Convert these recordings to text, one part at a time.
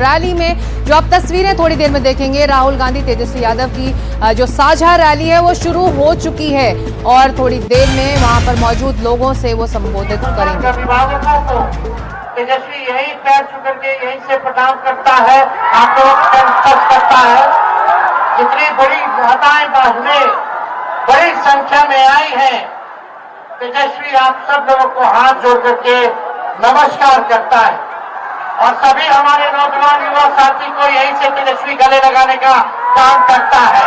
Rally में जो आप तस्वीरें थोड़ी देर में देखेंगे, राहुल गांधी तेजस्वी यादव की जो साझा रैली है वो शुरू हो चुकी है और थोड़ी देर में वहां पर मौजूद लोगों से वो संबोधित करेंगे। तेजस्वी यही पैर छू करके यहीं से प्रणाम करता है, आप लोगों को स्पर्श करता है। जितनी बड़ी माताएं बहनें बड़ी संख्या में आई हैं, तेजस्वी आप सब लोगों को हाथ जोड़ करके नमस्कार करता है और सभी हमारे नौजवान युवा साथी को यहीं से तेजस्वी गले लगाने का काम करता है।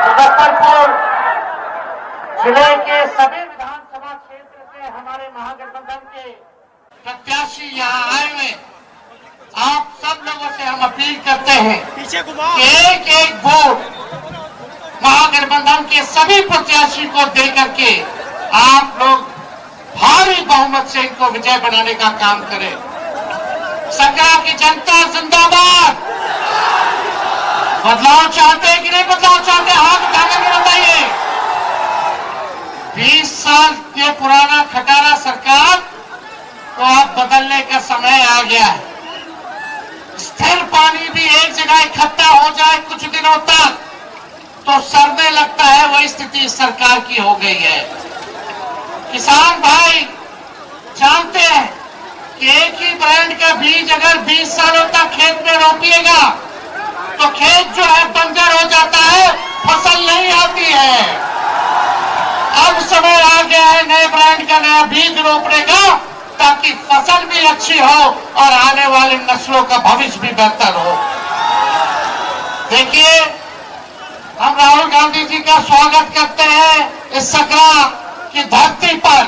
मुजफ्फरपुर जिले के सभी विधानसभा क्षेत्र से हमारे महागठबंधन के प्रत्याशी यहाँ आए हुए, आप सब लोगों से हम अपील करते हैं कि एक एक वोट महागठबंधन के सभी प्रत्याशी को देकर के आप लोग भारी बहुमत से इनको विजय बनाने का काम करें। संग्राम की जनता जिंदाबाद। बदलाव चाहते हैं कि नहीं बदलाव चाहते, हाथ उठा करके बताइए। 20 साल के पुराना खटारा सरकार को अब बदलने का समय आ गया है। स्थिर पानी भी एक जगह इकट्ठा हो जाए कुछ दिनों तक तो सड़ने लगता है, वही स्थिति सरकार की हो गई है। किसान भाई जानते हैं कि एक ही ब्रांड का बीज अगर 20 सालों तक खेत में रोपिएगा तो खेत जो है बंजर हो जाता है, फसल नहीं आती है। अब समय आ गया है नए ब्रांड का नया बीज रोपने का, ताकि फसल भी अच्छी हो और आने वाली नस्लों का भविष्य भी बेहतर हो। देखिए, हम राहुल गांधी जी का स्वागत करते हैं इस सकरा की धरती पर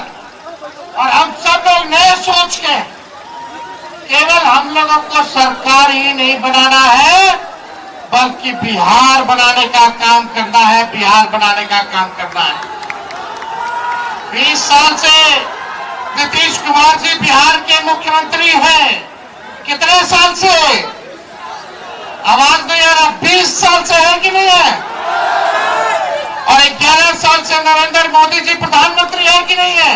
और हम सब लोग नए सोच के केवल हम लोगों को सरकार ही नहीं बनाना है बल्कि बिहार बनाने का काम करना है, बिहार बनाने का काम करना है। 20 साल से नीतीश कुमार जी बिहार के मुख्यमंत्री हैं। कितने साल से? आवाज नहीं आ रहा। 20 साल से है कि नहीं है? और 11 साल से नरेंद्र मोदी जी प्रधानमंत्री है कि नहीं है?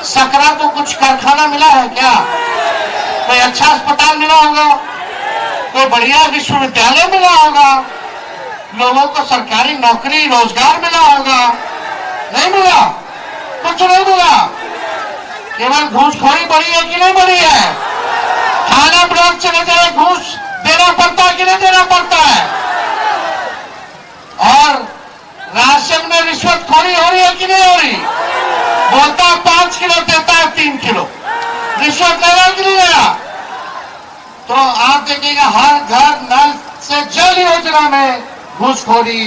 सकरा को कुछ कारखाना मिला है क्या? कोई अच्छा अस्पताल मिला होगा, कोई बढ़िया विश्वविद्यालय मिला होगा, लोगों को सरकारी नौकरी रोजगार मिला होगा? नहीं मिला, कुछ नहीं मिला। केवल घूसखोरी बढ़ी है कि नहीं बढ़ी है? थाना ब्लॉक चले जाए घूस देना पड़ता है कि नहीं देना पड़ता है? और राशन में रिश्वतखोरी हो रही है कि नहीं हो रही? बोलता है 5 किलो, देता है 3 किलो। रिश्वत ले रहा कि नहीं ले रहा? तो आप देखिएगा हर घर नल से जल योजना में घूसखोरी,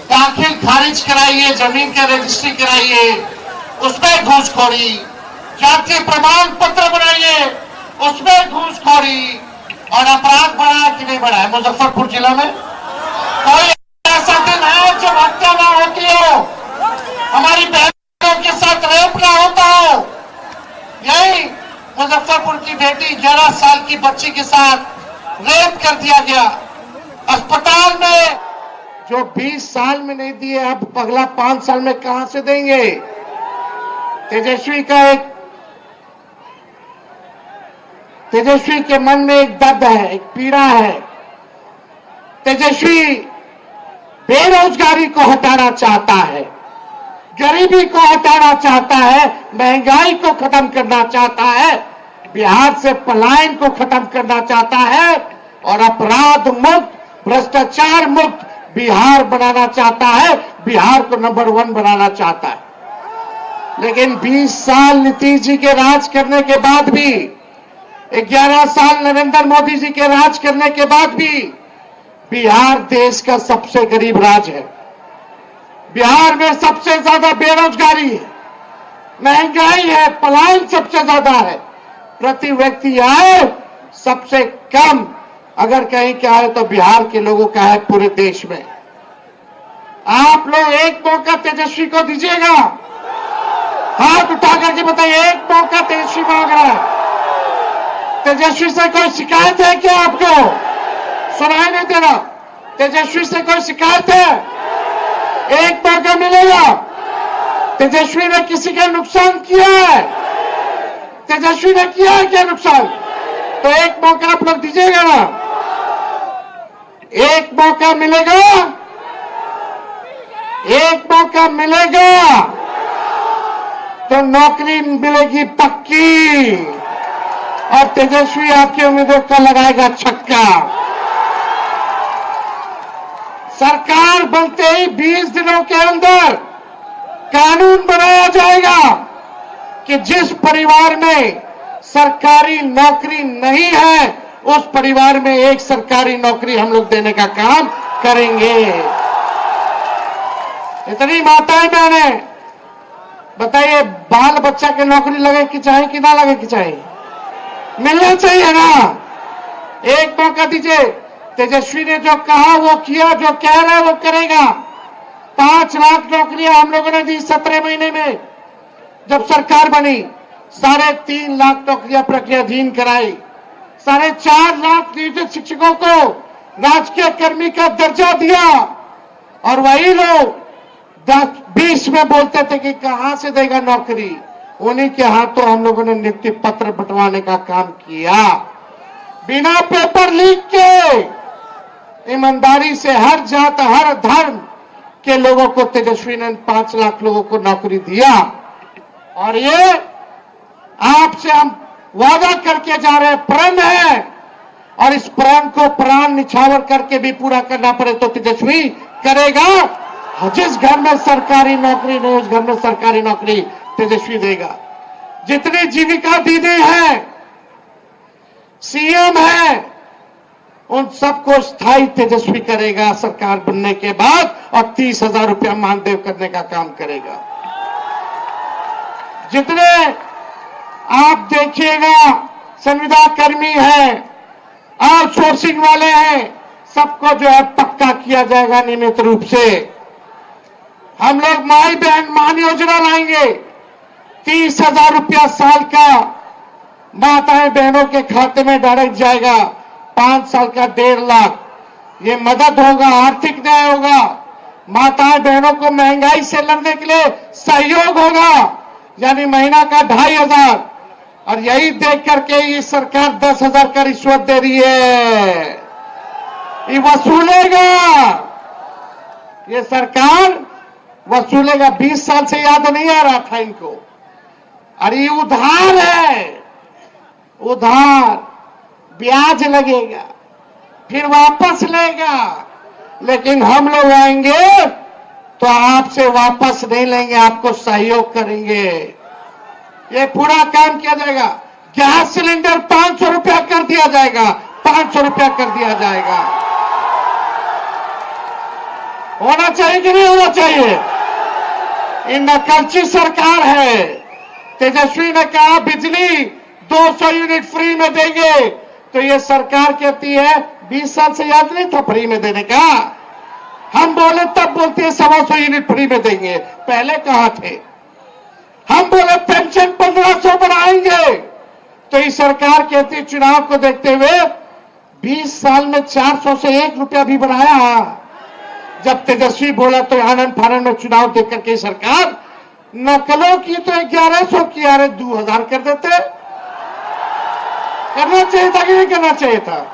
दाखिल खारिज कराइए, जमीन का रजिस्ट्री कराइए, उसमें घूसखोरी, जाति प्रमाण पत्र बनाइए, उसमें घूसखोरी, और अपराध बढ़ा है कि नहीं बढ़ा है? मुजफ्फरपुर जिला में कोई ऐसा दिन है जब हत्या ना होती हो, हमारी बहनों के साथ रेप ना होता हो? यही मुजफ्फरपुर की बेटी 11 साल की बच्ची के साथ रेप कर दिया गया अस्पताल में। जो 20 साल में नहीं दिए, अब अगला 5 साल में कहां से देंगे? तेजस्वी के मन में एक दर्द है, एक पीड़ा है। तेजस्वी बेरोजगारी को हटाना चाहता है, गरीबी को हटाना चाहता है, महंगाई को खत्म करना चाहता है, बिहार से पलायन को खत्म करना चाहता है और अपराध मुक्त, भ्रष्टाचार मुक्त बिहार बनाना चाहता है, बिहार को नंबर 1 बनाना चाहता है। लेकिन 20 साल नीतीश जी के राज करने के बाद भी, 11 साल नरेंद्र मोदी जी के राज करने के बाद भी बिहार देश का सबसे गरीब राज्य है। बिहार में सबसे ज्यादा बेरोजगारी है, महंगाई है, पलायन सबसे ज्यादा है, प्रति व्यक्ति आय सबसे कम अगर कहीं क्या है तो बिहार के लोगों का है पूरे देश में। आप लोग एक मौका तेजस्वी को दीजिएगा? हाथ उठा करके बताइए, एक मौका तेजस्वी मांग रहा है। तेजस्वी से कोई शिकायत है क्या? आपको सुनाई नहीं दे रहा? तेजस्वी से कोई शिकायत है? एक मौका मिलेगा। तेजस्वी ने किसी का नुकसान किया है? तेजस्वी ने किया है क्या नुकसान? तो मौका आप लोग दीजिएगा ना? एक मौका मिलेगा, एक मौका मिलेगा तो नौकरी मिलेगी पक्की, और तेजस्वी आपके उम्मीदवार का लगाएगा छक्का। सरकार बनते ही 20 दिनों के अंदर कानून बनाया जाएगा कि जिस परिवार में सरकारी नौकरी नहीं है उस परिवार में एक सरकारी नौकरी हम लोग देने का काम करेंगे। इतनी माताएं बहनें बताइए, बाल बच्चा के नौकरी लगे कि चाहे कि ना लगे कि चाहे, मिलना चाहिए ना? एक मौका दीजिए। तेजस्वी ने जो कहा वो किया, जो कह रहा है वो करेगा। 5 लाख नौकरियां हम लोगों ने दी 17 महीने में जब सरकार बनी। 3.5 लाख नौकरियां प्रक्रियाधीन कराई। 4.5 लाख नियोजित शिक्षकों को राजकीय कर्मी का दर्जा दिया। और वही लोग 10-20 में बोलते थे कि कहां से देगा नौकरी, उन्हीं के हाथों हम लोगों ने नियुक्ति पत्र बंटवाने का काम किया। बिना पेपर लीक के ईमानदारी से हर जात हर धर्म के लोगों को तेजस्वी ने 5 लाख लोगों को नौकरी दिया। और ये आपसे हम वादा करके जा रहे हैं, प्रण है, और इस प्रण को प्राण निछावर करके भी पूरा करना पड़े तो तेजस्वी करेगा। जिस घर में सरकारी नौकरी नहीं उस घर में सरकारी नौकरी तेजस्वी देगा। जितनी जीविका दीदी है, सीएम है, उन सबको स्थायी तेजस्वी करेगा सरकार बनने के बाद, और 30,000 रुपया मानदेय करने का काम करेगा। जितने आप देखिएगा संविदा कर्मी है, आउटसोर्सिंग वाले हैं, सबको जो है पक्का किया जाएगा नियमित रूप से। हम लोग माई बहन मान योजना लाएंगे। 30,000 रुपया साल का माताएं बहनों के खाते में डायरेक्ट जाएगा। 5 साल का 1.5 लाख। ये मदद होगा, आर्थिक न्याय होगा, माताएं बहनों को महंगाई से लड़ने के लिए सहयोग होगा। यानी महीना का 2,500। और यही देख करके ये सरकार 10,000 का रिश्वत दे रही है, ये वसूलेगा, ये सरकार वसूलेगा। 20 साल से याद नहीं आ रहा था इनको। अरे ये उधार है, उधार, ब्याज लगेगा, फिर वापस लेगा। लेकिन हम लोग आएंगे तो आपसे वापस नहीं लेंगे, आपको सहयोग करेंगे। ये पूरा काम किया जाएगा। गैस सिलेंडर 500 रुपया कर दिया जाएगा, 500 रुपया कर दिया जाएगा। होना चाहिए कि नहीं होना चाहिए? ये नकलची सरकार है। तेजस्वी ने कहा बिजली 200 यूनिट फ्री में देंगे, तो ये सरकार कहती है 20 साल से याद नहीं था फ्री में देने का। हम बोले तब बोलते हैं 125 यूनिट फ्री में देंगे, पहले कहां थे? हम बोले पेंशन 1500 बढ़ाएंगे, तो ये सरकार कहती है चुनाव को देखते हुए 20 साल में 400 से 1 रुपया भी बढ़ाया। जब तेजस्वी बोला तो आनंद फानंद में चुनाव देख करके सरकार नकलों की तो 1100 की, अरे 2000 कर देते। करना चाहिए था कि नहीं करना चाहिए था?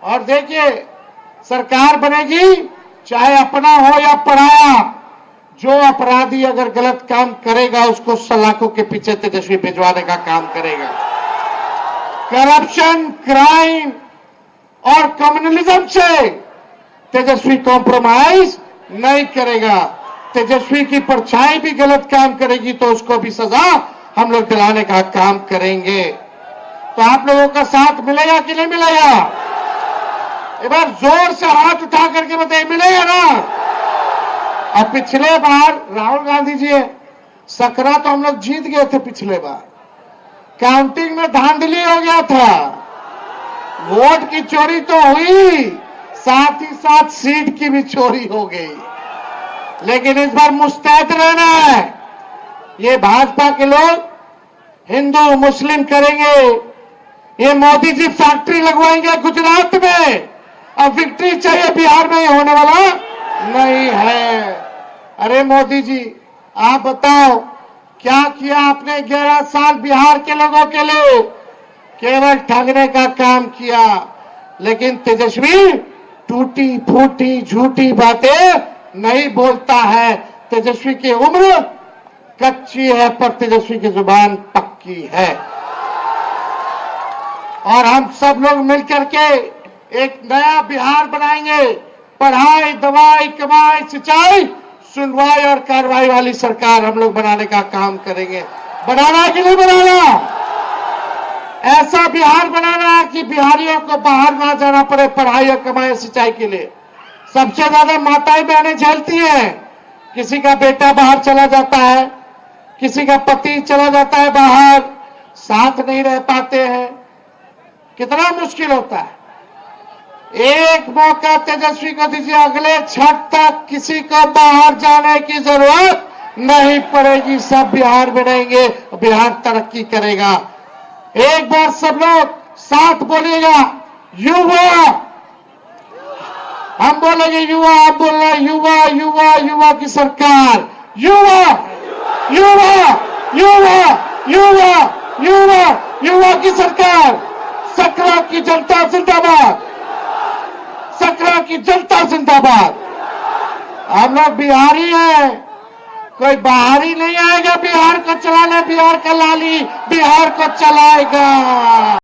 और देखिए सरकार बनेगी, चाहे अपना हो या पराया, जो अपराधी अगर गलत काम करेगा उसको सलाखों के पीछे तेजस्वी भिजवाने का काम करेगा। करप्शन, क्राइम और कम्युनलिज्म से तेजस्वी कॉम्प्रोमाइज नहीं करेगा। तेजस्वी की परछाई भी गलत काम करेगी तो उसको भी सजा हम लोग दिलाने का काम करेंगे। तो आप लोगों का साथ मिलेगा कि नहीं मिलेगा? एक बार जोर से हाथ उठा करके बताइए, मिलेगा ना? अब पिछले बार राहुल गांधी जी सकरा तो हम लोग जीत गए थे पिछले बार, काउंटिंग में धांधली हो गया था, वोट की चोरी तो हुई, साथ ही साथ सीट की भी चोरी हो गई। लेकिन इस बार मुस्तैद रहना है। ये भाजपा के लोग हिंदू मुस्लिम करेंगे, ये मोदी जी फैक्ट्री लगवाएंगे गुजरात में, अब विक्ट्री चाहिए बिहार में, होने वाला नहीं है। अरे मोदी जी आप बताओ क्या किया आपने 11 साल बिहार के लोगों के लिए? केवल ठगने का काम किया। लेकिन तेजस्वी टूटी फूटी झूठी बातें नहीं बोलता है। तेजस्वी की उम्र कच्ची है पर तेजस्वी की जुबान पक्की है। और हम सब लोग मिलकर के एक नया बिहार बनाएंगे। पढ़ाई, दवाई, कमाई, सिंचाई, सुनवाई और कार्रवाई वाली सरकार हम लोग बनाने का काम करेंगे। बनाना है कि नहीं बनाना? ऐसा बिहार बनाना है कि बिहारियों को बाहर ना जाना पड़े पढ़ाई और कमाई सिंचाई के लिए। सबसे ज्यादा माताएं बहनें झेलती हैं। किसी का बेटा बाहर चला जाता है, किसी का पति चला जाता है बाहर, साथ नहीं रह पाते हैं, कितना मुश्किल होता है। एक मौका तेजस्वी को दीजिए, अगले छठ तक किसी को बाहर जाने की जरूरत नहीं पड़ेगी। सब बिहार बनाएंगे, बिहार तरक्की करेगा। एक बार सब लोग साथ बोलिएगा, युवा। हम बोलेंगे युवा, आप बोल रहे युवा, युवा, युवा की सरकार, युवा, युवा, युवा, युवा, युवा, युवा की सरकार। सकरा की जनता जिंदाबाद, सकरा की जनता जिंदाबाद। हम लोग बिहारी हैं, कोई बाहरी नहीं आएगा बिहार को चलाने। बिहार का लाली बिहार को चलाएगा।